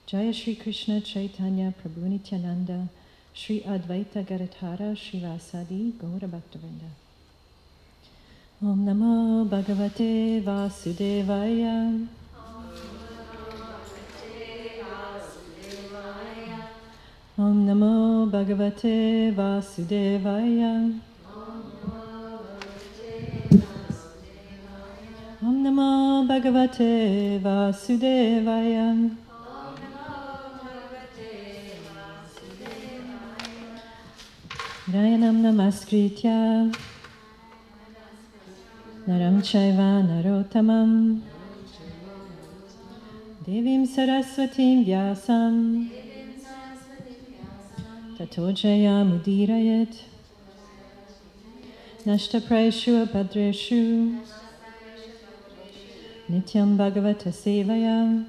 Jaya Shri Krishna Chaitanya Prabhu Nityananda Shri Advaita Gadadhara Shri Vasadi Gaura Bhaktavinda. Om Namo Bhagavate Vasudevaya. Om Namo Bhagavate Vasudevaya. Om Namo Bhagavate Vasudevaya. Nayanam Namaskritya Naram Chaiva Narotamam Devim Saraswatim Vyasam Tato Jayamudirayet Nashtapraishu Abhadreshu Nityam Bhagavata Sevaya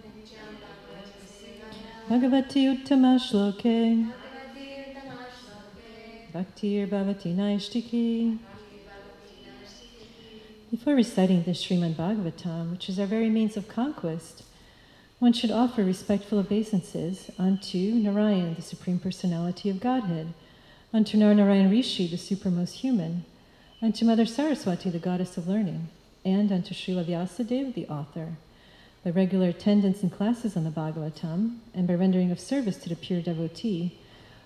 Bhagavati Uttama Shloke Bhaktir Bhavati Naishtiki. Before reciting the Srimad Bhagavatam, which is our very means of conquest, one should offer respectful obeisances unto Narayan, the Supreme Personality of Godhead, unto Narayan Rishi, the Supramost Human, unto Mother Saraswati, the Goddess of Learning, and unto Srila Vyasadeva, the author. By regular attendance in classes on the Bhagavatam, and by rendering of service to the pure devotee,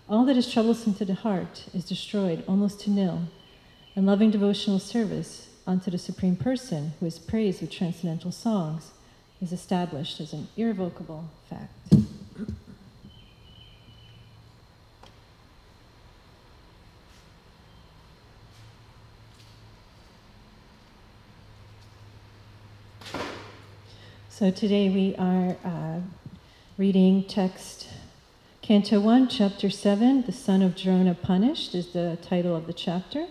all that is troublesome to the heart is destroyed almost to nil, and loving devotional service unto the Supreme Person, who is praised with transcendental songs, is established as an irrevocable fact. So today we are reading text Canto 1, Chapter 7, The Son of Drona Punished is the title of the chapter.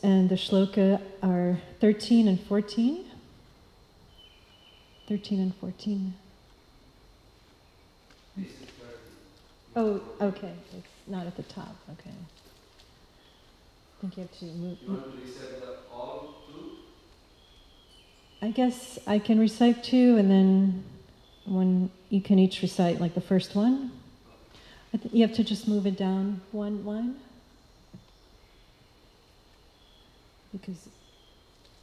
And the shloka are 13 and 14. 13 and 14. Oh, okay. It's not at the top. Okay. I think you have to move. You want to recite all two? I guess I can recite two, and then one you can each recite like the first one. You have to just move it down one line, because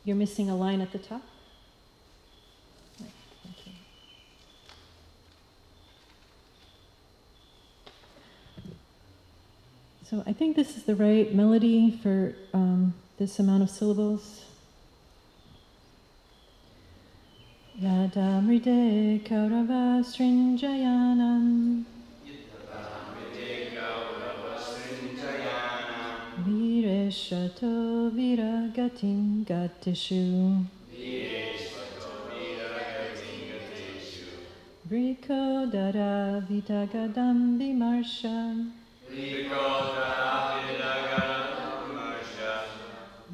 you're missing a line at the top. Right, thank you. So I think this is the right melody for this amount of syllables. Yadamrite Kaurava Srinjayanam Vireshato Viragatim Gatishu Briko Dara Vitagadam Vimarsha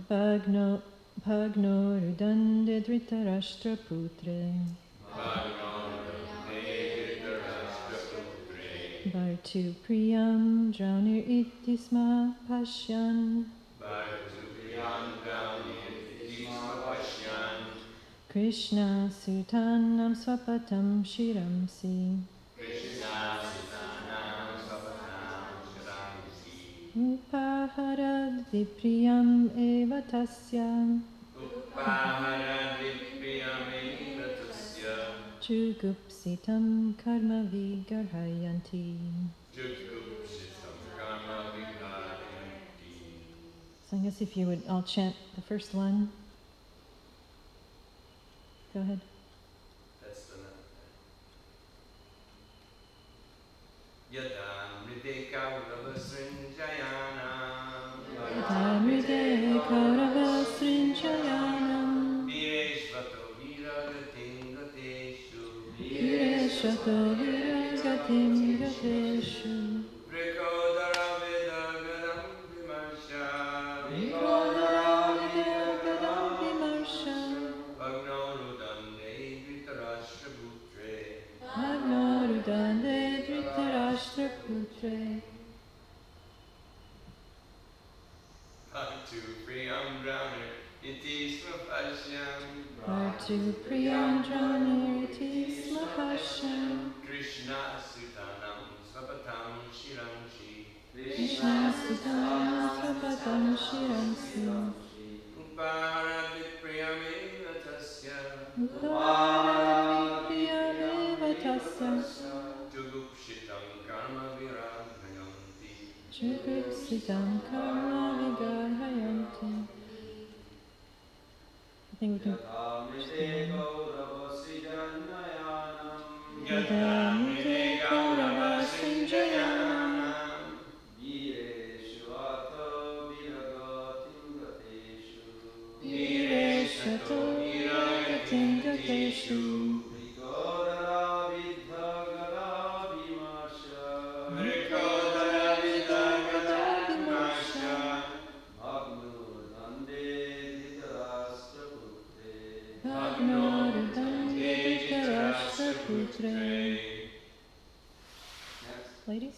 Bhagno Rudande Dhritarashtra Putre Bhartu Priyam Draunir Itisma Pashyan Krishna Sutanam Swapatam Shiramsi Upaharad Vipriyam Eva Tasya Jugupsitam Karma Vigarhayanti. So I guess if you would all chant the first one. Go ahead. That's the Yadamrite Kaurava Srinjayanam Yadamrite Kaurava Srinjayanam Vireshvato Viragatim Gateshu Vireshvato Viragatim Gateshu Vrikodara Vidagadam Vimarsha Vrikodara Vidagadam Vimarsha Bhagnorudande Dhritarashtra Putre Bhagnorudande Dhritarashtra Putre Bhartu Priyam Drauner Iti Svapashyam Bhakti Priyam Draniriti Smahasham Krishna Sutanam Svapatam Shiramshi Krishna Sutanam Svapatam Shiramsi Uparadit Priyameva Tasya Uparivipiyameva Tasya Jugupshitam Karma Viragmayanti Jugupsitam Karma Vigarhayanti. I think we can. Yadamite Kaurava Sinjayanam Vireshato Viragatim Gateshu Ladies?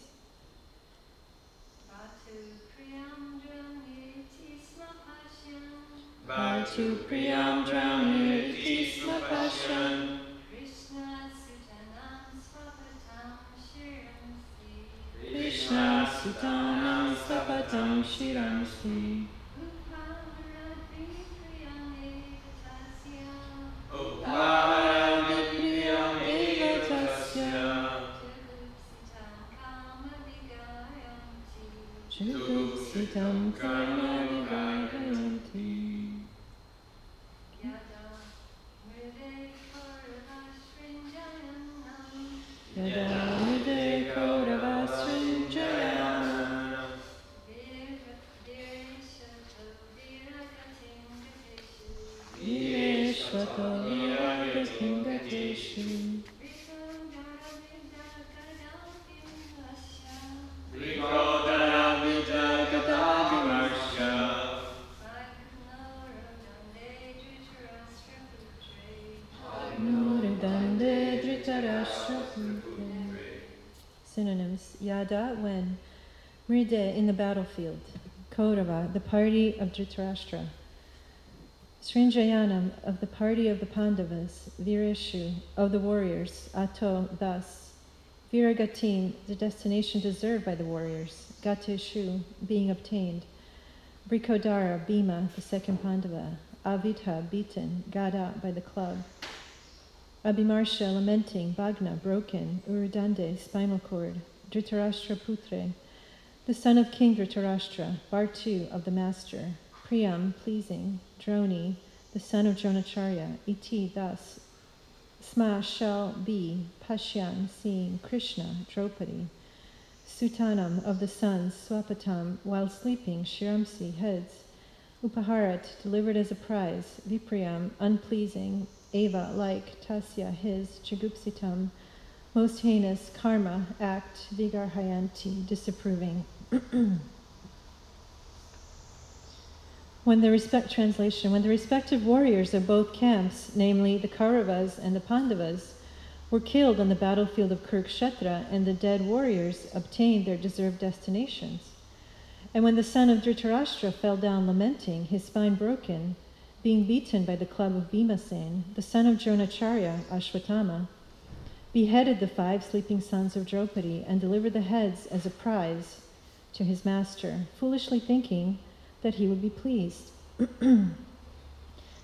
Bhatu Priyam Draniriti Smapashan Krishna Sutanam Svapatam Shiramsi Uparivipiyam Eva Tasya Jugupsitam Karma Vigarhayanti. Yadamide Kaurava Srinjayanam Vireshvato Viragatim Gateshu Vrikodara Vijagadadivarsha Nuridande Dhritarashtra Putre. Synonyms: Yada, when; Mride, in the battlefield; Kaurava, the party of Dhritarashtra; Srinjayanam, of the party of the Pandavas; Vireshu, of the warriors; Ato, thus; Viragatim, the destination deserved by the warriors; Gateshu, being obtained; Vrikodara, Bhima, the second Pandava; Avidha, beaten; Gada, by the club; Abhimarsha, lamenting; Bhagna, broken; Urudande, spinal cord; Dhritarashtra Putre, the son of King Dhritarashtra; Bhartu, of the master; Priyam, pleasing; Droni, the son of Dronacharya; Iti, thus; Sma, shall be; Pashyan, seeing; Krishna, Draupadi; Sutanam, of the sons; Swapatam, while sleeping; Shiramsi, heads; Upaharat, delivered as a prize; Vipriyam, unpleasing; Eva, like; Tasya, his; Jagupsitam, most heinous; Karma, act; Vigarhayanti, disapproving. Translation: When the respective warriors of both camps, namely the Kauravas and the Pandavas, were killed on the battlefield of Kurukshetra, and the dead warriors obtained their deserved destinations, and when the son of Dhritarashtra fell down lamenting, his spine broken, being beaten by the club of Bhimasen, the son of Dronacharya, Ashwatthama, beheaded the 5 sleeping sons of Draupadi and delivered the heads as a prize to his master, foolishly thinking that he would be pleased.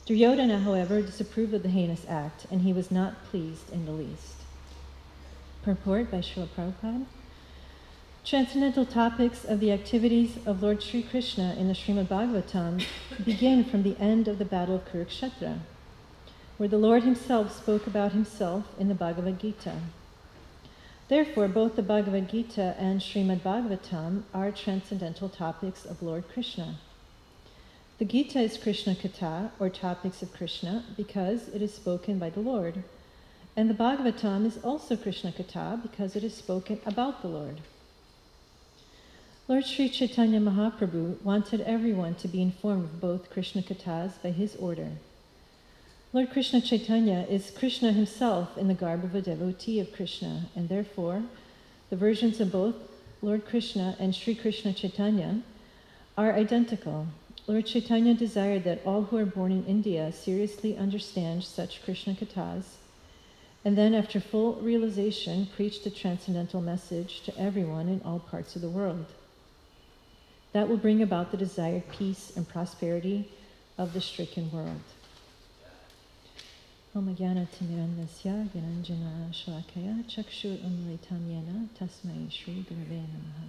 Duryodhana, however, disapproved of the heinous act, and he was not pleased in the least. Purport by Srila Prabhupada. Transcendental topics of the activities of Lord Sri Krishna in the Srimad Bhagavatam begin from the end of the battle of Kurukshetra, where the Lord himself spoke about himself in the Bhagavad Gita. Therefore, both the Bhagavad Gita and Srimad Bhagavatam are transcendental topics of Lord Krishna. The Gita is Krishna Katha, or topics of Krishna, because it is spoken by the Lord. And the Bhagavatam is also Krishna Katha, because it is spoken about the Lord. Lord Sri Chaitanya Mahaprabhu wanted everyone to be informed of both Krishna Kathas by his order. Lord Krishna Chaitanya is Krishna himself in the garb of a devotee of Krishna, and therefore the versions of both Lord Krishna and Sri Krishna Chaitanya are identical. Lord Chaitanya desired that all who are born in India seriously understand such Krishna kathas, and then after full realization preach the transcendental message to everyone in all parts of the world. That will bring about the desired peace and prosperity of the stricken world. Om Jnana Timirandasya Gyananjana Shalakaya Chakshur Unmilitam Yena Tasmai Shri Gurave Namaha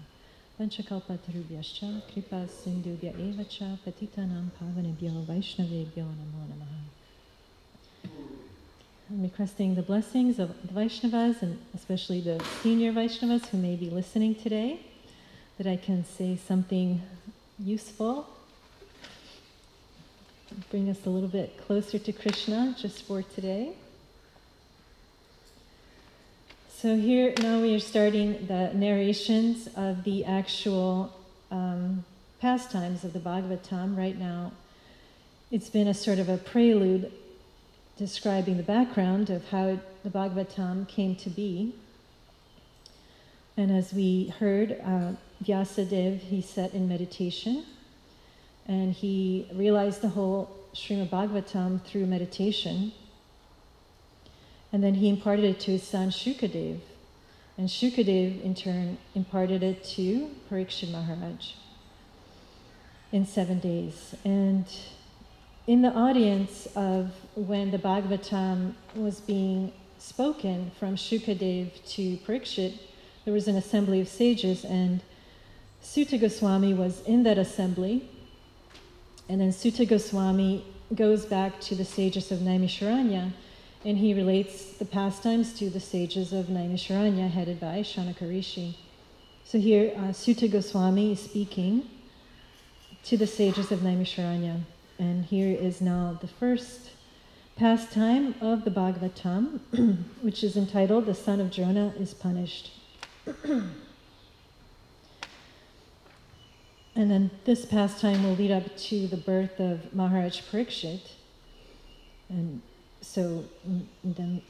Vanchakalpa Tarubhyascha Kripa Sindhubhya Evacha Patitanam Pavanebhyo Vaishnavebhyo Namo Namaha. I'm requesting the blessings of the Vaishnavas, and especially the senior Vaishnavas who may be listening today, that I can say something useful, bring us a little bit closer to Krishna just for today. So here now we are starting the narrations of the actual pastimes of the Bhagavatam. Right now it's been a sort of a prelude describing the background of how the Bhagavatam came to be. And as we heard, Vyasadeva, he sat in meditation, and he realized the whole Srimad Bhagavatam through meditation. And then he imparted it to his son Shukadeva, and Shukadeva in turn imparted it to Parikshit Maharaj in 7 days. And in the audience of when the Bhagavatam was being spoken from Shukadeva to Parikshit, there was an assembly of sages, and Sutta Goswami was in that assembly. And then Sutta Goswami goes back to the sages of Naimisharanya, and he relates the pastimes to the sages of Naimisharanya, headed by Shanaka Rishi. So here, Sutta Goswami is speaking to the sages of Naimisharanya. And here is now the first pastime of the Bhagavatam, which is entitled, The Son of Drona is Punished. And then this pastime will lead up to the birth of Maharaj Parikshit. And so then,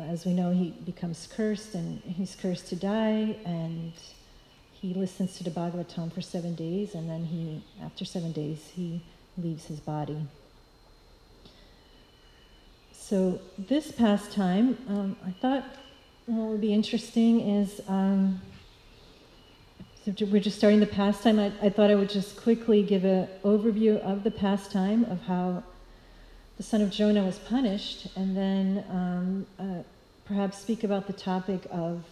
as we know, he becomes cursed, and he's cursed to die, and he listens to the Bhagavatam for 7 days, and then after 7 days, he leaves his body. So this pastime, I thought what would be interesting is, so we're just starting the pastime. I thought I would just quickly give an overview of the pastime of how the son of Drona was punished, and then perhaps speak about the topic of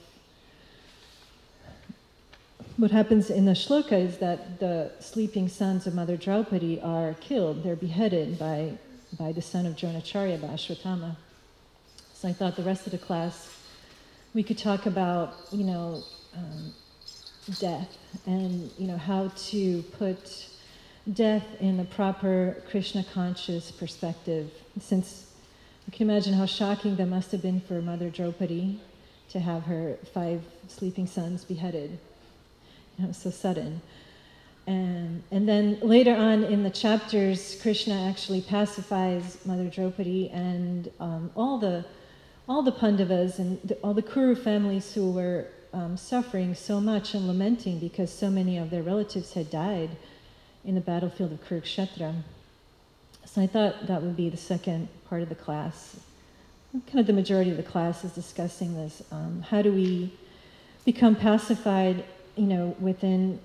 what happens in the shloka is that the sleeping sons of Mother Draupadi are killed. They're beheaded by the son of Dronacharya, by Ashwatthama. So I thought the rest of the class we could talk about, death, and how to put death in the proper Krishna conscious perspective. Since you can imagine how shocking that must have been for Mother Draupadi to have her 5 sleeping sons beheaded. It was so sudden. And then later on in the chapters, Krishna actually pacifies Mother Draupadi and all the Pandavas and all the Kuru families who were suffering so much and lamenting because so many of their relatives had died in the battlefield of Kurukshetra. So I thought that would be the second part of the class. Kind of the majority of the class is discussing this. How do we become pacified, within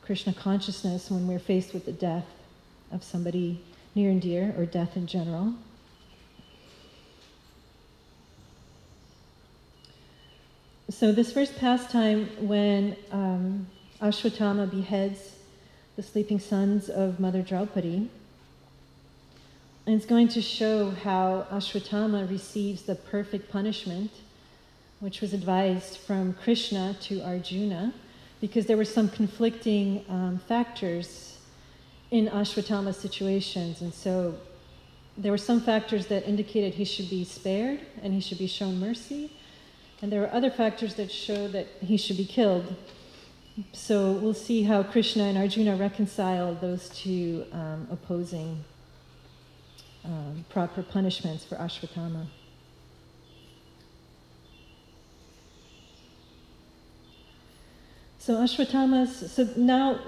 Krishna consciousness when we're faced with the death of somebody near and dear, or death in general? So this first pastime, when Ashwatthama beheads the sleeping sons of Mother Draupadi, and it's going to show how Ashwatthama receives the perfect punishment, which was advised from Krishna to Arjuna, because there were some conflicting factors in Ashwatthama's situations. And so there were some factors that indicated he should be spared and he should be shown mercy. And there were other factors that show that he should be killed. So we'll see how Krishna and Arjuna reconcile those two opposing proper punishments for Ashwatthama. So now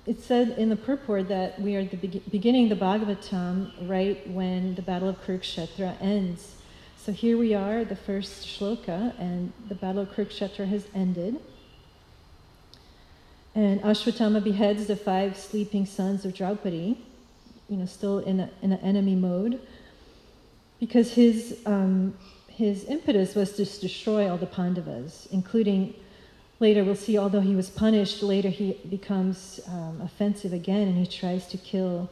it's said in the purport that we are at the beginning the Bhagavatam right when the Battle of Kurukshetra ends. So here we are, the first shloka, and the Battle of Kurukshetra has ended. And Ashwatthama beheads the 5 sleeping sons of Draupadi, still in an enemy mode, because his impetus was to destroy all the Pandavas, including, later we'll see, although he was punished, later he becomes offensive again, and he tries to kill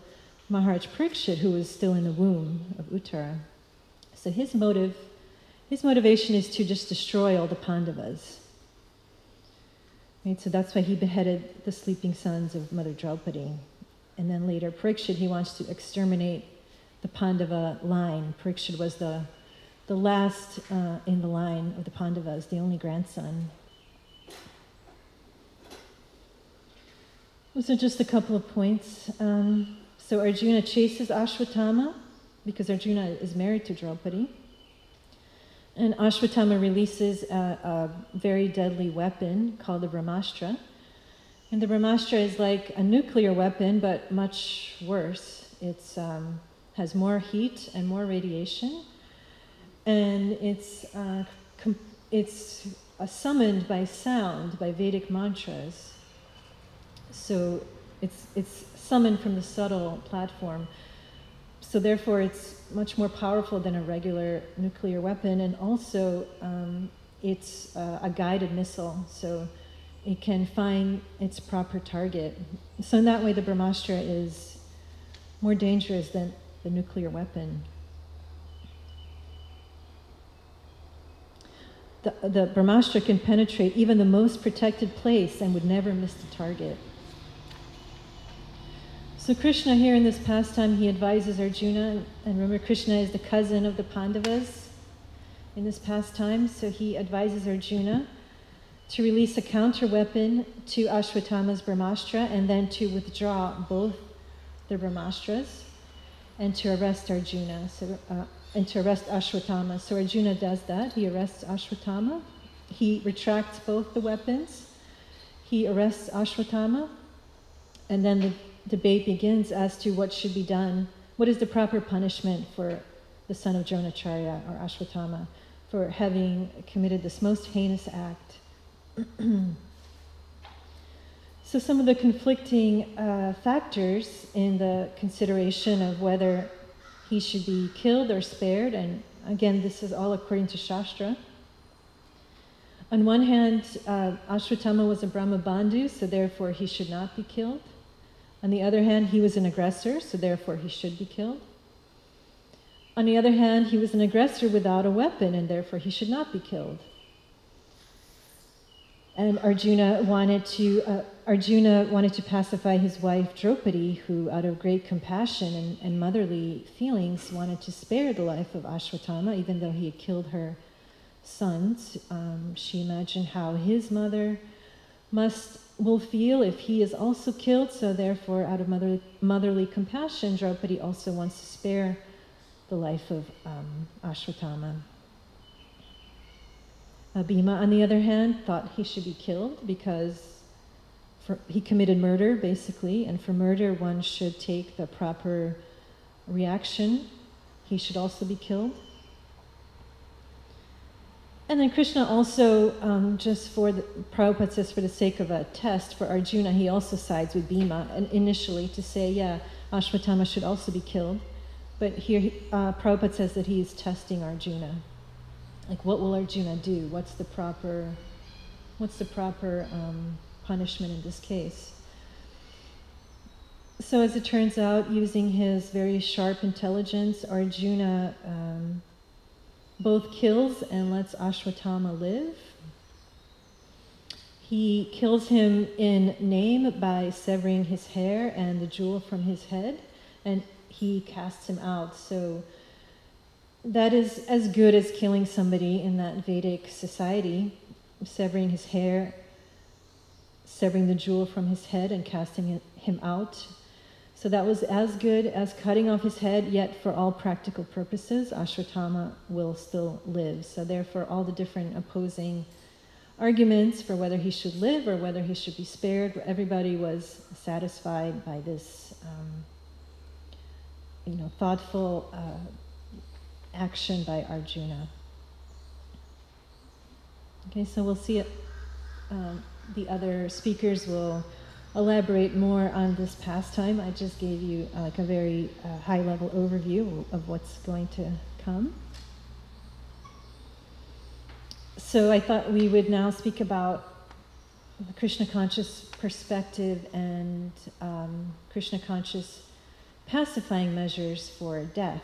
Maharaj Parikshit, who was still in the womb of Uttara. So his motivation is to just destroy all the Pandavas. Right? So that's why he beheaded the sleeping sons of Mother Draupadi. And then later, Parikshit, he wants to exterminate the Pandava line. Parikshit was the last in the line of the Pandavas, the only grandson. Those are just a couple of points. So Arjuna chases Ashwatthama because Arjuna is married to Draupadi. And Ashwatthama releases a very deadly weapon called the Brahmastra. And the Brahmastra is like a nuclear weapon, but much worse. It has more heat and more radiation. And it's summoned by sound, by Vedic mantras. So it's summoned from the subtle platform. So therefore it's much more powerful than a regular nuclear weapon, and also it's a guided missile, so it can find its proper target. So in that way the Brahmastra is more dangerous than the nuclear weapon. The Brahmastra can penetrate even the most protected place and would never miss the target. So Krishna here in this pastime, he advises Arjuna, and remember Krishna is the cousin of the Pandavas in this pastime, so he advises Arjuna to release a counter weapon to Ashwatthama's Brahmastra and then to withdraw both the Brahmastras and to arrest Arjuna, and to arrest Ashwatthama. So Arjuna does that, he arrests Ashwatthama, he retracts both the weapons, he arrests Ashwatthama, and then the debate begins as to what should be done. What is the proper punishment for the son of Dronacharya, or Ashwatthama, for having committed this most heinous act? So some of the conflicting factors in the consideration of whether he should be killed or spared, and again, this is all according to Shastra. On one hand, Ashwatthama was a Brahmabandhu, so therefore he should not be killed. On the other hand, he was an aggressor, so therefore he should be killed. On the other hand, he was an aggressor without a weapon, and therefore he should not be killed. And Arjuna wanted to pacify his wife Draupadi, who out of great compassion and motherly feelings wanted to spare the life of Ashwatthama, even though he had killed her sons. She imagined how his mother will feel if he is also killed, so therefore out of motherly compassion, Draupadi also wants to spare the life of Ashwatthama. Bhima, on the other hand, thought he should be killed because he committed murder, basically, and for murder one should take the proper reaction. He should also be killed. And then Krishna also, Prabhupada says for the sake of a test for Arjuna, he also sides with Bhima, and initially to say, yeah, Ashwatthama should also be killed. But here Prabhupada says that he is testing Arjuna. Like, what will Arjuna do? What's the proper punishment in this case? So as it turns out, using his very sharp intelligence, Arjuna both kills and lets Ashwatthama live. He kills him in name by severing his hair and the jewel from his head, and he casts him out. So that is as good as killing somebody in that Vedic society, severing his hair, severing the jewel from his head and casting him out. So that was as good as cutting off his head, yet for all practical purposes, Ashwatthama will still live. So therefore, all the different opposing arguments for whether he should live or whether he should be spared. Everybody was satisfied by this, thoughtful action by Arjuna. Okay, so we'll see it. The other speakers will elaborate more on this pastime. I just gave you a very high-level overview of what's going to come. So I thought we would now speak about the Krishna conscious perspective and Krishna conscious pacifying measures for death.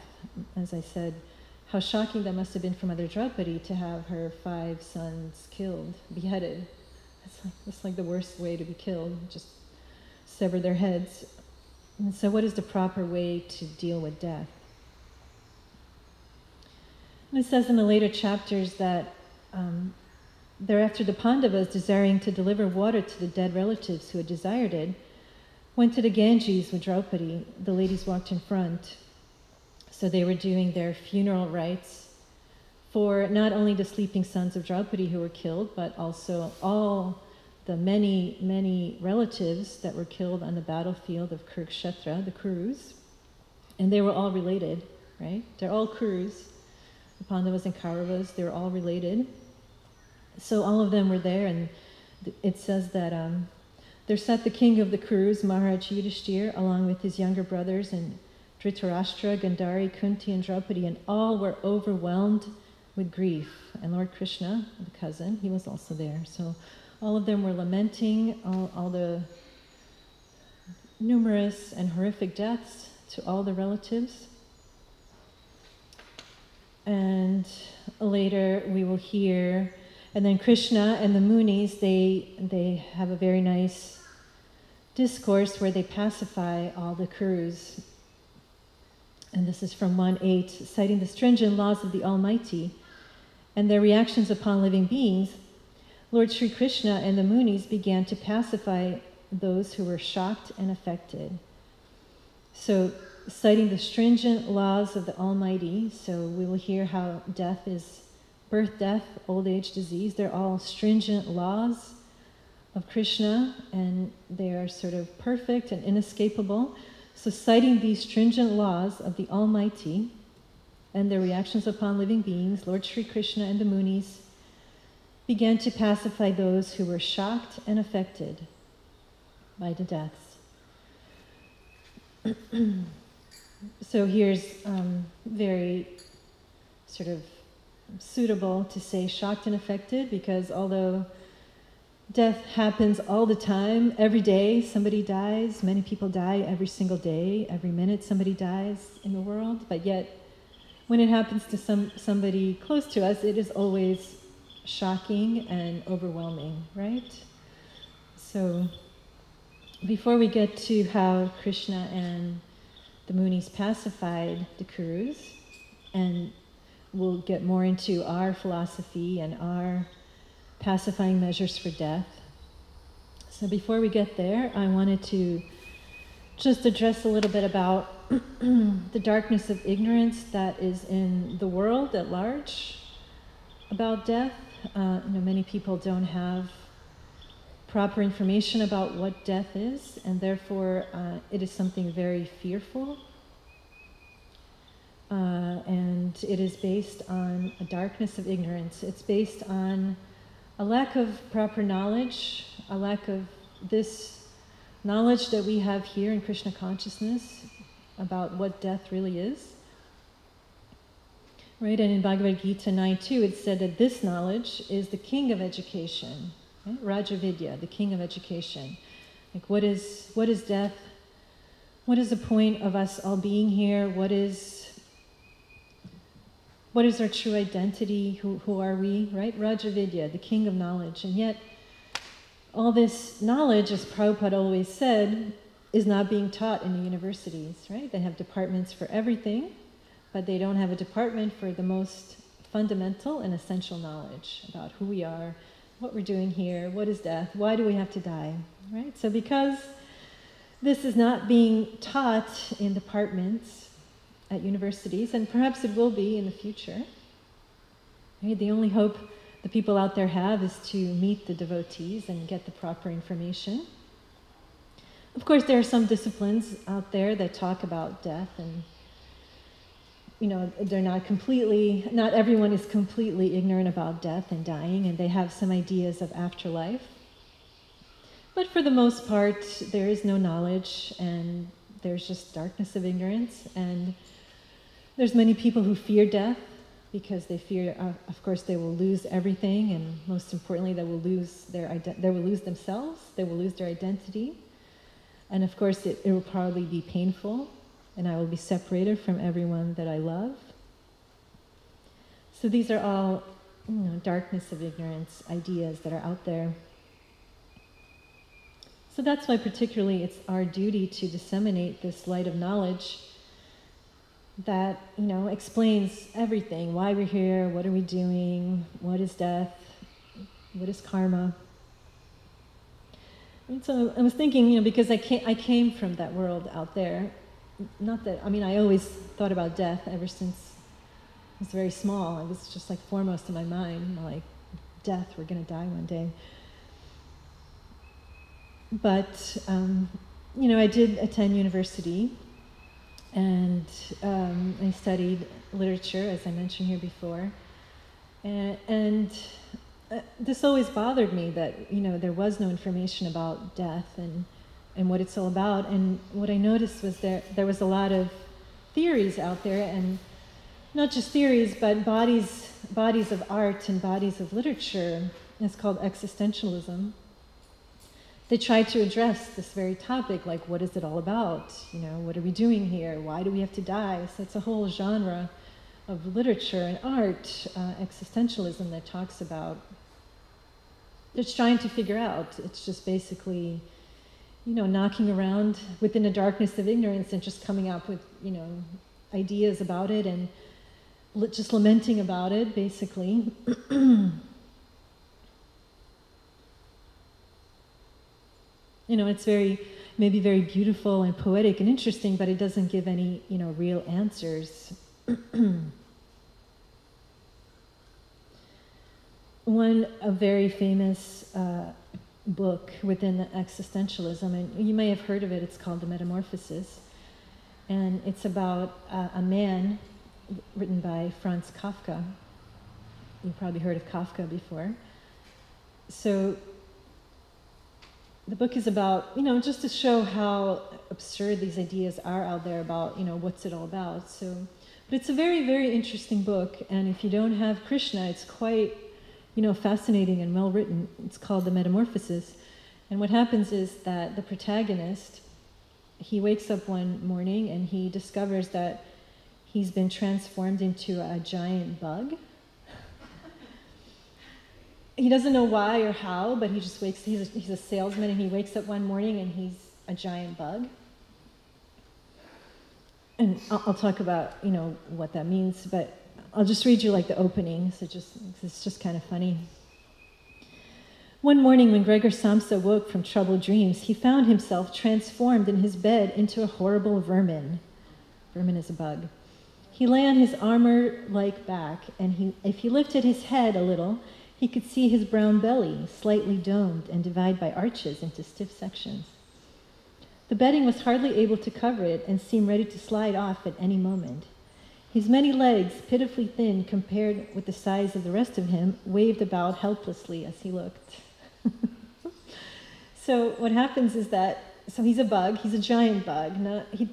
As I said, how shocking that must have been for Mother Draupadi to have her 5 sons killed, beheaded. It's like the worst way to be killed, just sever their heads. And so what is the proper way to deal with death? And it says in the later chapters that thereafter the Pandavas, desiring to deliver water to the dead relatives who had desired it, went to the Ganges with Draupadi. The ladies walked in front. So they were doing their funeral rites for not only the sleeping sons of Draupadi who were killed, but also all the many, many relatives that were killed on the battlefield of Kurukshetra, the Kurus. And they were all related, right? They're all Kurus. The Pandavas and Kauravas, they're all related. So all of them were there, and it says that there sat the king of the Kurus, Maharaj Yudhishthir, along with his younger brothers, and Dhritarashtra, Gandhari, Kunti, and Draupadi, and all were overwhelmed with grief. And Lord Krishna, the cousin, he was also there. So all of them were lamenting all the numerous and horrific deaths to all the relatives. And later we will hear, and then Krishna and the Munis, they have a very nice discourse where they pacify all the Kurus. And this is from 1:8, citing the stringent laws of the Almighty and their reactions upon living beings. Lord Sri Krishna and the Munis began to pacify those who were shocked and affected. So, citing the stringent laws of the Almighty, so we will hear how death is birth, death, old age, disease. They're all stringent laws of Krishna, and they are sort of perfect and inescapable. So citing these stringent laws of the Almighty and their reactions upon living beings, Lord Sri Krishna and the Munis began to pacify those who were shocked and affected by the deaths. So here's very sort of suitable to say shocked and affected, because although death happens all the time, every day somebody dies, many people die every single day, every minute somebody dies in the world, but yet when it happens to somebody close to us, it is always shocking and overwhelming, right? So before we get to how Krishna and the Munis pacified the Kurus, and we'll get more into our philosophy and our pacifying measures for death. So before we get there, I wanted to just address a little bit about the darkness of ignorance that is in the world at large about death. Many people don't have proper information about what death is, and therefore it is something very fearful. And it is based on a darkness of ignorance. It's based on a lack of proper knowledge, a lack of this knowledge that we have here in Krishna consciousness about what death really is. Right, and in Bhagavad Gita 9.2 it said that this knowledge is the king of education, right? Raja Vidya, the king of education. Like what is death? What is the point of us all being here? What is our true identity? Who are we, right? Raja Vidya, the king of knowledge. And yet, all this knowledge, as Prabhupada always said, is not being taught in the universities, right? They have departments for everything, but they don't have a department for the most fundamental and essential knowledge about who we are, what we're doing here, what is death, why do we have to die, right? So because this is not being taught in departments at universities, and perhaps it will be in the future, right? The only hope the people out there have is to meet the devotees and get the proper information. Of course, there are some disciplines out there that talk about death, and they're not everyone is completely ignorant about death and dying, and they have some ideas of afterlife. But for the most part, there is no knowledge, and there's just darkness of ignorance, and there's many people who fear death because they fear, of course, they will lose everything, and most importantly, they will lose themselves, they will lose their identity, and of course, it will probably be painful, and I will be separated from everyone that I love. So these are all, darkness of ignorance ideas that are out there. So that's why particularly it's our duty to disseminate this light of knowledge that, explains everything. Why we're here, what are we doing, what is death, what is karma. And so I was thinking, because I came from that world out there. Not that, I always thought about death ever since I was very small. It was just like foremost in my mind, like death, we're going to die one day. But, I did attend university, and I studied literature, as I mentioned here before. And this always bothered me that, there was no information about death and what it's all about. And what I noticed was there was a lot of theories out there, and not just theories, but bodies of art and bodies of literature. It's called existentialism. They try to address this very topic, like, what is it all about? What are we doing here? Why do we have to die? So it's a whole genre of literature and art, existentialism, that talks about, it's trying to figure out. It's just basically, knocking around within the darkness of ignorance and just coming up with, ideas about it and just lamenting about it, basically. It's maybe very beautiful and poetic and interesting, but it doesn't give any, real answers. A very famous book within the existentialism, and you may have heard of it, it's called The Metamorphosis. And it's about a man written by Franz Kafka. You've probably heard of Kafka before. So the book is about, just to show how absurd these ideas are out there about, what's it all about. But it's a very, very interesting book, and if you don't have Krishna, it's quite, fascinating and well written. It's called The Metamorphosis. And what happens is that the protagonist, he wakes up one morning and he discovers that he's been transformed into a giant bug. He doesn't know why or how, but he just he's a salesman, and he wakes up one morning and he's a giant bug. And I'll talk about, what that means, but I'll just read you like the opening, so it's just kind of funny. One morning when Gregor Samsa woke from troubled dreams, he found himself transformed in his bed into a horrible vermin. Vermin is a bug. He lay on his armor-like back, and if he lifted his head a little, he could see his brown belly, slightly domed and divided by arches into stiff sections. The bedding was hardly able to cover it and seemed ready to slide off at any moment. His many legs, pitifully thin compared with the size of the rest of him, waved about helplessly as he looked. So what happens is that, so he's a bug, he's a giant bug,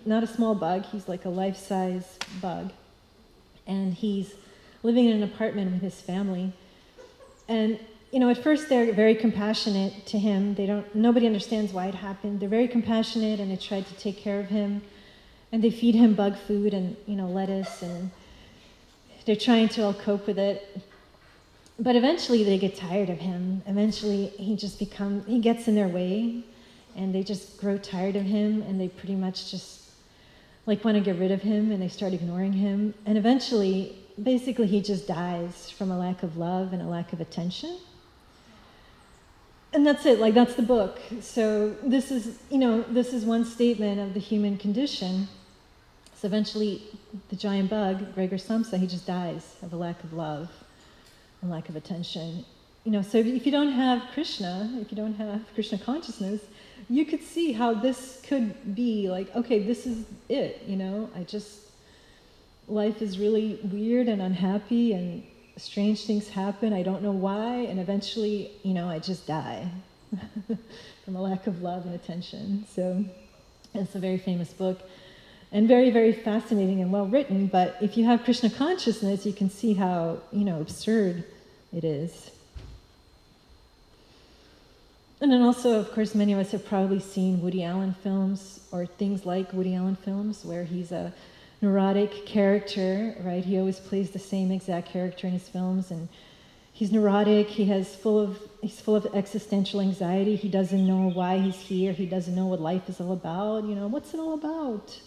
not a small bug, he's like a life-size bug. And he's living in an apartment with his family. And, at first they're very compassionate to him. Nobody understands why it happened. They're very compassionate, and they try to take care of him. And they feed him bug food and, lettuce, and they're trying to all cope with it. But eventually they get tired of him. Eventually he gets in their way, and they just grow tired of him, and they pretty much just want to get rid of him, and they start ignoring him. And eventually, basically, he just dies from a lack of love and a lack of attention. And that's it, that's the book. So this is one statement of the human condition. So eventually, the giant bug, Gregor Samsa, he just dies of a lack of love and lack of attention. So if you don't have Krishna, if you don't have Krishna consciousness, you could see how this could be like, okay, this is it, life is really weird and unhappy and strange things happen, I don't know why, and eventually, I just die from a lack of love and attention. So it's a very famous book and very, very fascinating and well written, but if you have Krishna consciousness, you can see how, absurd it is. And then also, of course, many of us have probably seen Woody Allen films or things like Woody Allen films where he's a neurotic character, right? He always plays the same exact character in his films, and he's neurotic. He's full of existential anxiety. He doesn't know why he's here. He doesn't know what life is all about. What's it all about?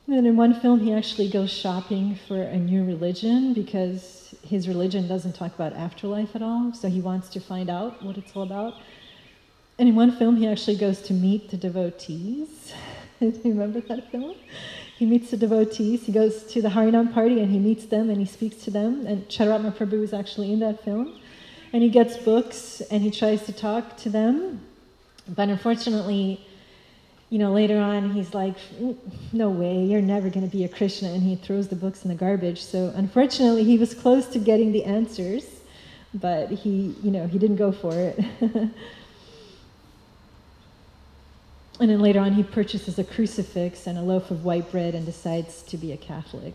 And in one film, he actually goes shopping for a new religion because his religion doesn't talk about afterlife at all, so he wants to find out what it's all about. And in one film, he actually goes to meet the devotees. Do you remember that film? He meets the devotees. He goes to the Harinam party and he meets them and he speaks to them. And Chaitanya Prabhu is actually in that film. And he gets books and he tries to talk to them. But unfortunately, later on, he's like, no way, you're never going to be a Krishna, and he throws the books in the garbage. So unfortunately, he was close to getting the answers, but he didn't go for it. And then later on, he purchases a crucifix and a loaf of white bread and decides to be a Catholic.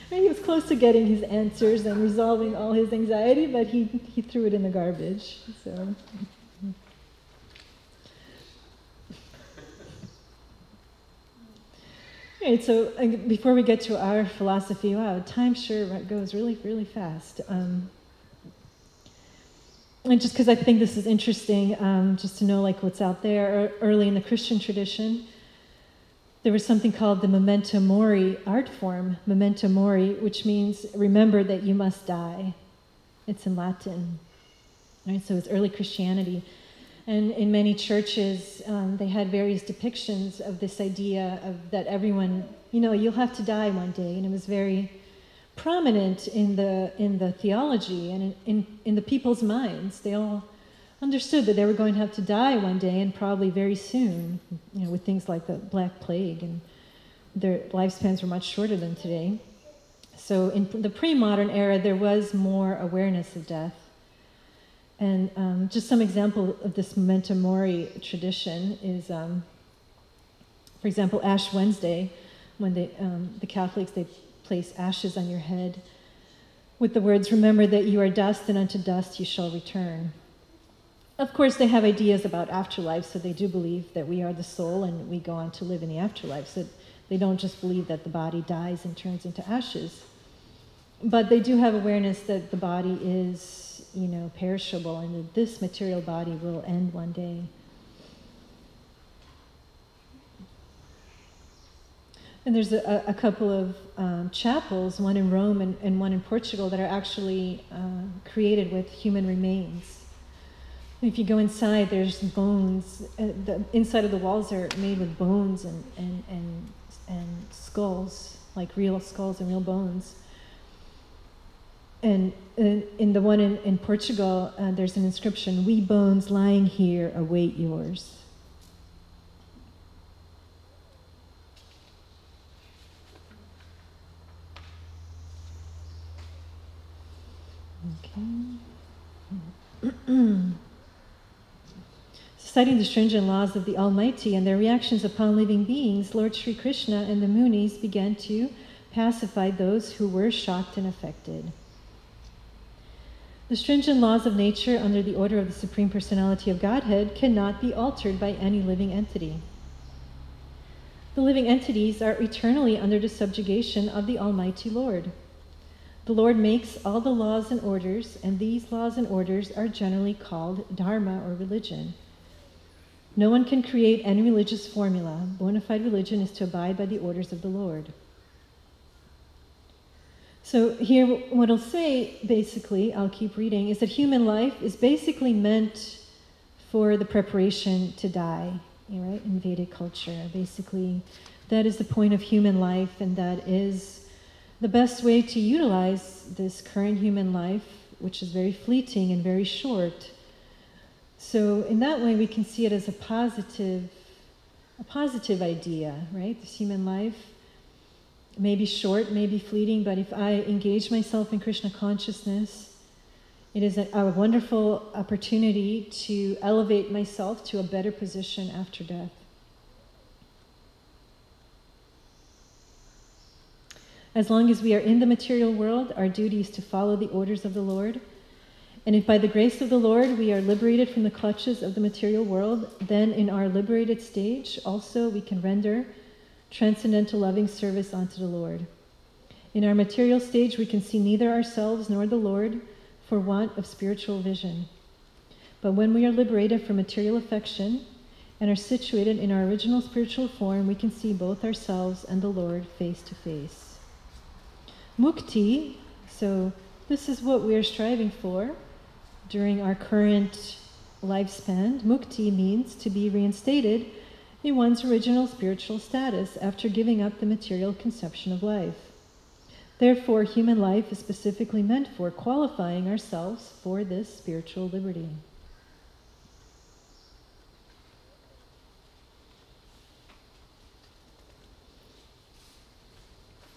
He was close to getting his answers and resolving all his anxiety, but he threw it in the garbage. So, right, so before we get to our philosophy, wow, time sure goes really, really fast. And just because I think this is interesting, just to know what's out there. Early in the Christian tradition, there was something called the memento mori art form, memento mori, which means remember that you must die. It's in Latin. Right? So it's early Christianity. And in many churches, they had various depictions of this idea of that everyone, you'll have to die one day. And it was very prominent in the theology and in the people's minds. They all understood that they were going to have to die one day, and probably very soon, with things like the Black Plague, and their lifespans were much shorter than today. So in the pre-modern era, there was more awareness of death. And just some example of this memento mori tradition is, for example, Ash Wednesday, when the Catholics, they place ashes on your head with the words, remember that you are dust, and unto dust you shall return. Of course, they have ideas about afterlife, so they do believe that we are the soul and we go on to live in the afterlife. So they don't just believe that the body dies and turns into ashes. But they do have awareness that the body is, perishable, and that this material body will end one day. And there's a couple of chapels, one in Rome and one in Portugal, that are actually created with human remains. If you go inside, there's bones. The inside of the walls are made with bones and skulls, like real skulls and real bones. And in the one in Portugal, there's an inscription, "We bones lying here await yours." Okay. Citing the stringent laws of the Almighty and their reactions upon living beings, Lord Sri Krishna and the Munis began to pacify those who were shocked and affected. The stringent laws of nature under the order of the Supreme Personality of Godhead cannot be altered by any living entity. The living entities are eternally under the subjugation of the Almighty Lord. The Lord makes all the laws and orders, and these laws and orders are generally called dharma or religion. No one can create any religious formula. Bona fide religion is to abide by the orders of the Lord. So here, what I'll say, basically, I'll keep reading, is that human life is basically meant for the preparation to die, right? In Vedic culture, basically, That is the point of human life, and that is the best way to utilize this current human life, which is very fleeting and very short. So in that way, we can see it as a positive idea, right? This human life may be short, may be fleeting, but if I engage myself in Krishna consciousness, it is a wonderful opportunity to elevate myself to a better position after death. As long as we are in the material world, our duty is to follow the orders of the Lord. And if by the grace of the Lord we are liberated from the clutches of the material world, then in our liberated stage also we can render transcendental loving service unto the Lord. In our material stage we can see neither ourselves nor the Lord for want of spiritual vision. But when we are liberated from material affection and are situated in our original spiritual form, we can see both ourselves and the Lord face to face. Mukti, so this is what we are striving for during our current lifespan. Mukti means to be reinstated in one's original spiritual status after giving up the material conception of life. Therefore, human life is specifically meant for qualifying ourselves for this spiritual liberty.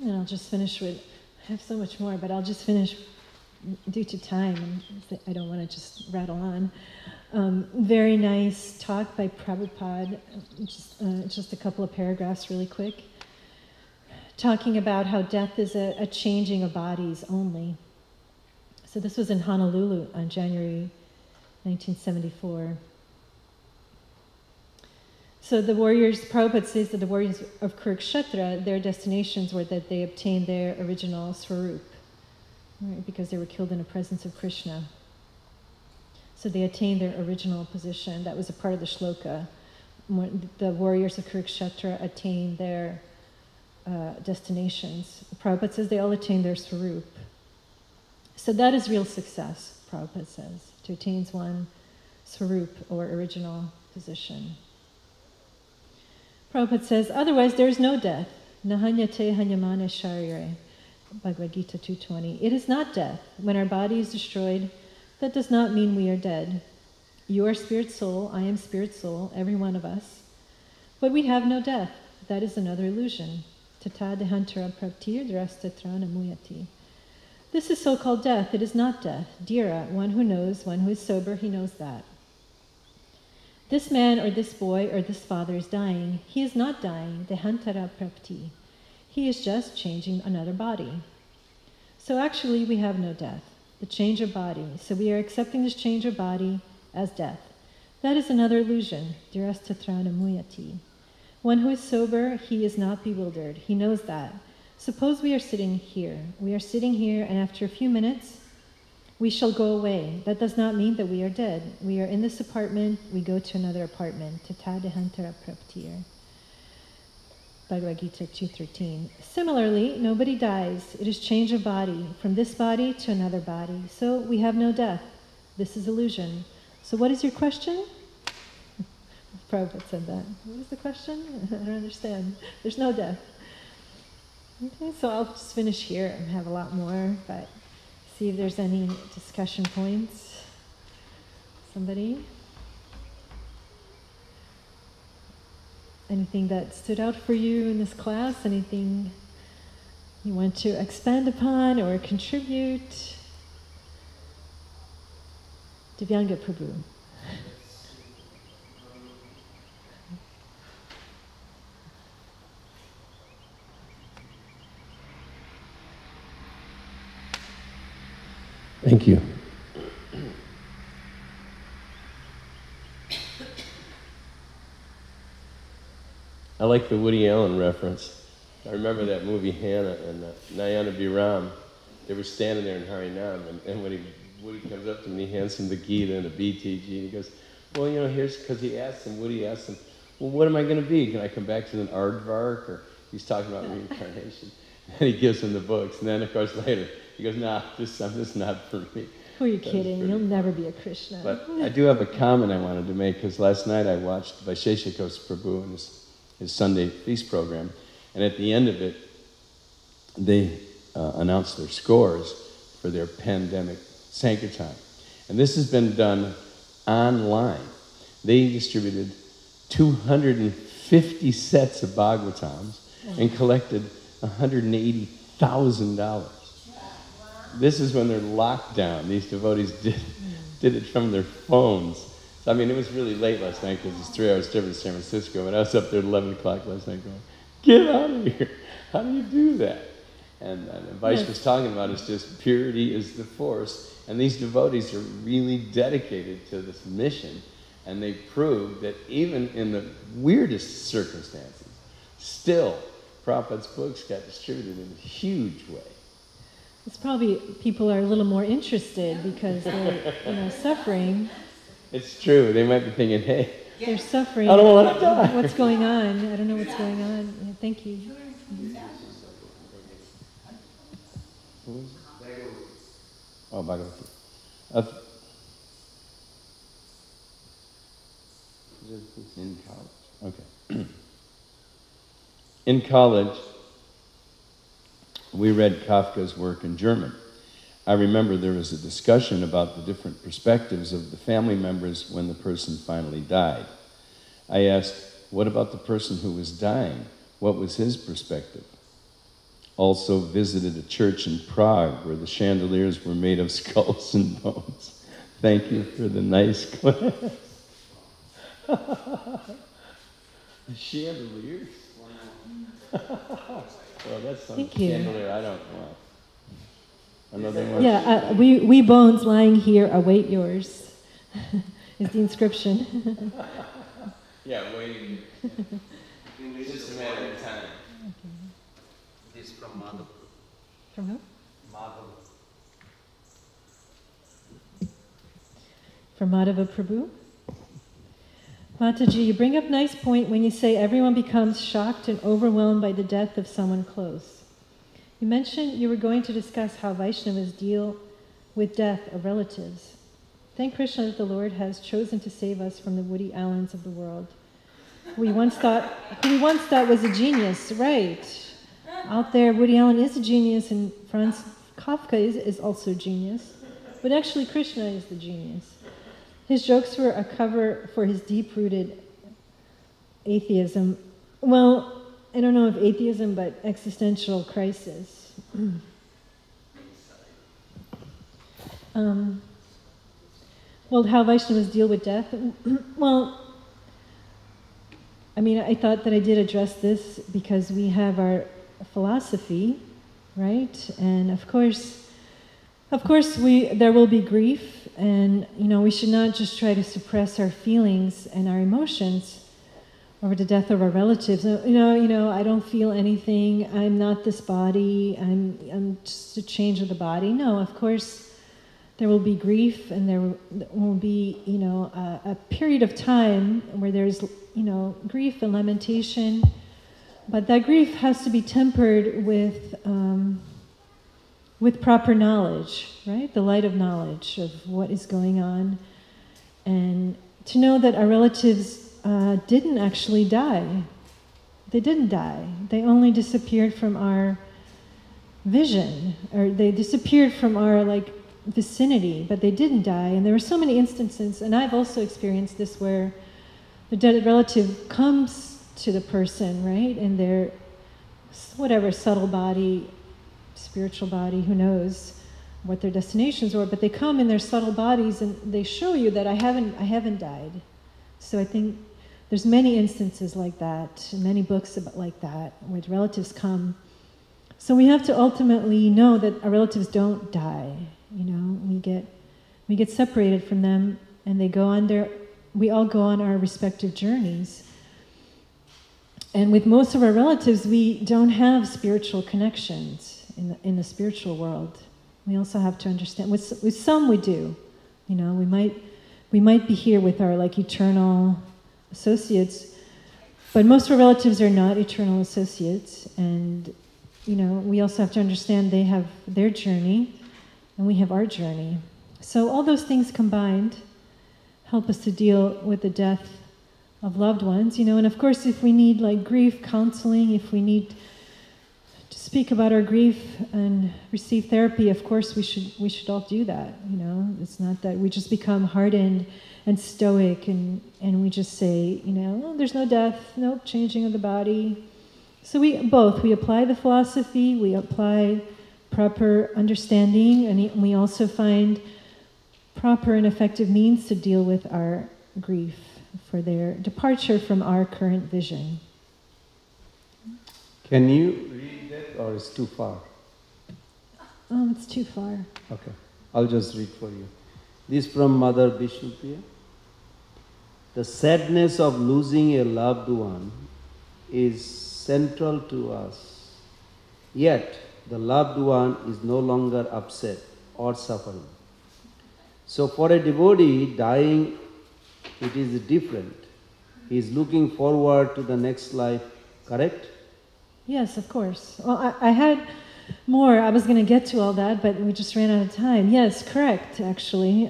And I'll just finish with, I have so much more, but I'll just finish due to time, and I don't want to just rattle on. Very nice talk by Prabhupada, just a couple of paragraphs really quick, talking about how death is a changing of bodies only. So this was in Honolulu on January 1974. So the warriors, Prabhupada says that the warriors of Kurukshetra, their destinations were that they obtained their original Swarup, right, because they were killed in the presence of Krishna. So they attained their original position. That was a part of the shloka. When the warriors of Kurukshetra attained their destinations. Prabhupada says they all attained their Swarup. So that is real success, Prabhupada says, to attain one's Swarup or original position. Prabhupada says, otherwise there is no death. Nahanyate hanyamane sharire. Bhagavad Gita 2:20. It is not death. When our body is destroyed, that does not mean we are dead. You are spirit soul, I am spirit soul, every one of us. But we have no death. That is another illusion. Tata dehantara praptir drastatrana muyati. This is so-called death. It is not death. Dhira, one who knows, one who is sober, he knows that. This man or this boy or this father is dying. He is not dying. Dehantara prapti. He is just changing another body. So actually we have no death. The change of body. So we are accepting this change of body as death. That is another illusion. Dhirastatrana muyati. One who is sober, he is not bewildered. He knows that. Suppose we are sitting here. We are sitting here, and after a few minutes, we shall go away. That does not mean that we are dead. We are in this apartment, we go to another apartment. Tata dehantara praptir. Bhagavad Gita 2:13. Similarly, nobody dies. It is change of body, from this body to another body. So we have no death. This is illusion. So what is your question? Prabhupada said that. What is the question? I don't understand. There's no death. Okay, so I'll just finish here and have a lot more, but see if there's any discussion points. Somebody? Anything that stood out for you in this class? Anything you want to expand upon or contribute? Divyanga Prabhu. Thank you. I like the Woody Allen reference. I remember that movie Hannah and Nayana Biram. They were standing there in Harinam, and when Woody comes up to me, he hands him the Gita and the BTG, and he goes, well, you know, here's, because Woody asked him, well, what am I going to be? Can I come back to an aardvark? Or he's talking about reincarnation. And he gives him the books, and then, of course, later, he goes, nah, this is not for me. Who are you kidding? You'll never be a Krishna. But I do have a comment I wanted to make, because last night I watched Vaisheshikos Prabhu and his Sunday feast program, And at the end of it, they announced their scores for their pandemic Sankirtan. And this has been done online. They distributed 250 sets of Bhagavatams and collected $180,000. This is when they're locked down. These devotees did it from their phones. So, I mean, it was really late last night because it's 3 hours different in San Francisco, and I was up there at 11 o'clock last night going, get out of here. How do you do that? And Vice was talking about it's just purity is the force. And these devotees are really dedicated to this mission. And they proved that even in the weirdest circumstances, still, Prabhupada's books got distributed in a huge way. It's probably people are a little more interested because they're suffering. It's true. They might be thinking, hey, they're suffering. I don't want to die. What's going on? I don't know what's going on. Yeah, thank you. Oh, Bhagavati. In college. Okay. In college, we read Kafka's work in German. I remember there was a discussion about the different perspectives of the family members when the person finally died. I asked, what about the person who was dying? What was his perspective? Also visited a church in Prague where the chandeliers were made of skulls and bones. Thank you for the nice class. Chandeliers? Well, that's some chandelier I don't want. Another one? Yeah, we bones lying here await yours, is the inscription. Yeah, waiting. It's just a matter of time. Okay. This is from Madhav. From who? Madhav. From Madhava Prabhu. Mataji, you bring up a nice point when you say everyone becomes shocked and overwhelmed by the death of someone close. You mentioned you were going to discuss how Vaishnavas deal with death of relatives. Thank Krishna that the Lord has chosen to save us from the Woody Allens of the world. Who we once thought was a genius, right? Out there, Woody Allen is a genius, and Franz Kafka is also a genius. But actually, Krishna is the genius. His jokes were a cover for his deep-rooted atheism. Well, I don't know if atheism, but existential crisis. Well, how Vaishnavas deal with death? Well, I mean, I thought that I did address this because we have our philosophy, right? And of course, there will be grief, and we should not just try to suppress our feelings and our emotions over the death of our relatives. I don't feel anything. I'm not this body. I'm just a change of the body. No, of course, there will be grief, and there will be, a period of time where there's, grief and lamentation. But that grief has to be tempered with proper knowledge, right? The light of knowledge of what is going on, and to know that our relatives didn't actually die. They didn't die. They only disappeared from our vision, or they disappeared from our vicinity, but they didn't die. And there were so many instances, and I've also experienced this, where the dead relative comes to the person, right, in their whatever subtle body, spiritual body, who knows what their destinations were, but they come in their subtle bodies and they show you that I haven't died. So I think there's many instances like that, many books like that, where the relatives come. So we have to ultimately know that our relatives don't die. We get separated from them, and we all go on our respective journeys. And with most of our relatives, we don't have spiritual connections in the spiritual world. We also have to understand. With some, we do. We might be here with our eternal associates, but most of our relatives are not eternal associates. And we also have to understand they have their journey, and we have our journey. So all those things combined help us to deal with the death of loved ones, and of course if we need like grief counseling, if we need to speak about our grief and receive therapy, of course we should all do that. It's not that we just become hardened and stoic and we just say, oh, there's no death, no changing of the body. So we apply the philosophy, we apply proper understanding, and we also find proper and effective means to deal with our grief for their departure from our current vision. Can you read that, or it's too far? It's too far. Okay, I'll just read for you. This from Mother Vishnupriya. The sadness of losing a loved one is central to us. Yet, the loved one is no longer upset or suffering. So for a devotee, dying, it is different. He is looking forward to the next life, correct? Yes, of course. Well, I had more. I was going to get to all that, but we just ran out of time. Yes, correct, actually.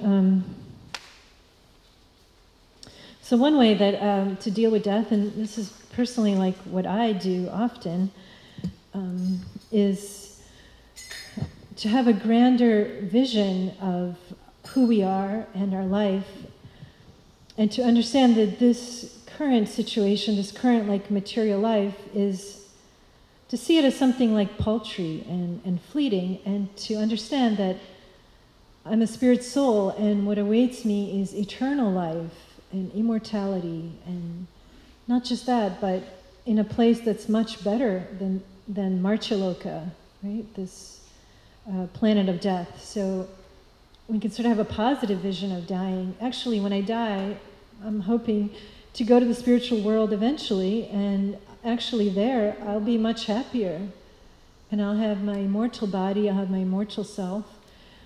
So one way that to deal with death, and this is personally like what I do often, is to have a grander vision of who we are and our life, and to understand that this current situation, this current like material life, is to see it as something like paltry and fleeting, and to understand that I'm a spirit soul, and what awaits me is eternal life and immortality, and not just that, but in a place that's much better than Marchaloka, right? This planet of death. So we can sort of have a positive vision of dying. Actually, when I die, I'm hoping to go to the spiritual world eventually, and actually there I'll be much happier, and I'll have my immortal body, I'll have my immortal self,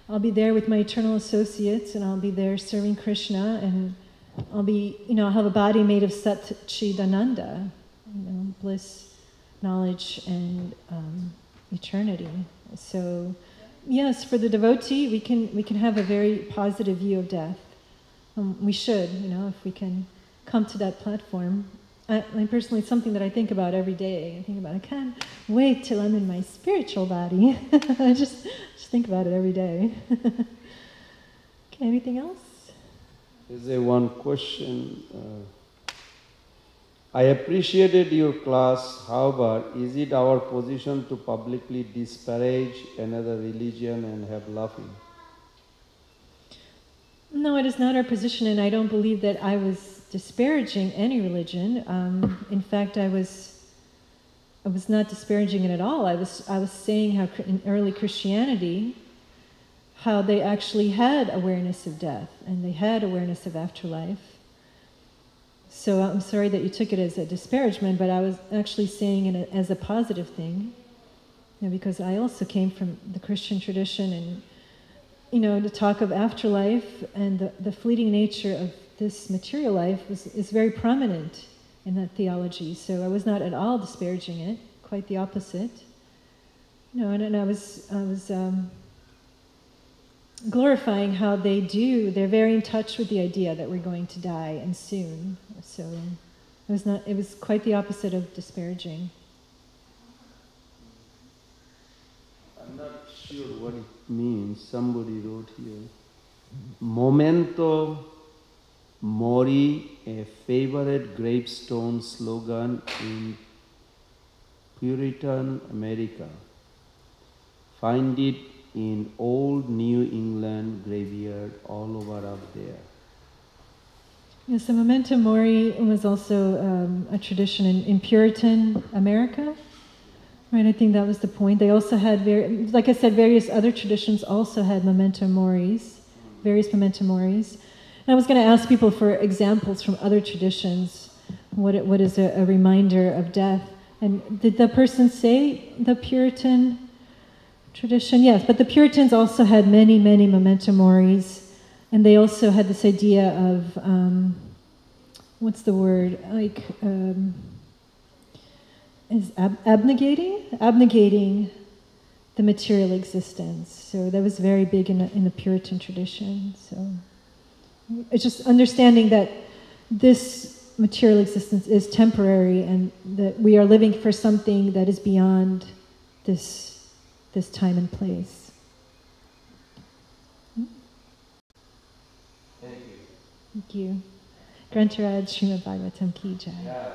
I'll be there with my eternal associates, and I'll be there serving Krishna, and I'll be, I'll have a body made of Satchidananda, bliss, knowledge, and eternity. So yes, for the devotee, we can have a very positive view of death. We should, if we can come to that platform. I personally, it's something that I think about every day. I can't wait till I'm in my spiritual body. I just think about it every day. Okay, anything else? There's one question. I appreciated your class, however, is it our position to publicly disparage another religion and have laughing? No, it is not our position, and I don't believe that I was disparaging any religion. In fact, I was not disparaging it at all. I was saying how in early Christianity, how they actually had awareness of death, and they had awareness of afterlife. So I'm sorry that you took it as a disparagement, but I was actually saying it as a positive thing, because I also came from the Christian tradition, and the talk of afterlife and the fleeting nature of this material life is very prominent in that theology. So I was not at all disparaging it, quite the opposite. And I was glorifying how they're very in touch with the idea that we're going to die, and soon. So it was quite the opposite of disparaging. I'm not sure what it means. Somebody wrote here, Memento Mori, a favorite gravestone slogan in Puritan America. Find it in old New England graveyard all over up there. Yes, the Memento Mori was also a tradition in Puritan America. Right, I think that was the point. They also had, like I said, various other traditions also had Memento Moris, various Memento Moris. And I was going to ask people for examples from other traditions. What is a reminder of death? And did the person say the Puritan tradition? Yes, but the Puritans also had many, many Memento Moris. And they also had this idea of, what's the word? Is abnegating the material existence. So that was very big in the Puritan tradition. So it's just understanding that this material existence is temporary and that we are living for something that is beyond this time and place. Thank you. Thank you. Grantaraj Srimad Bhagavatam Ki Jai. Yeah.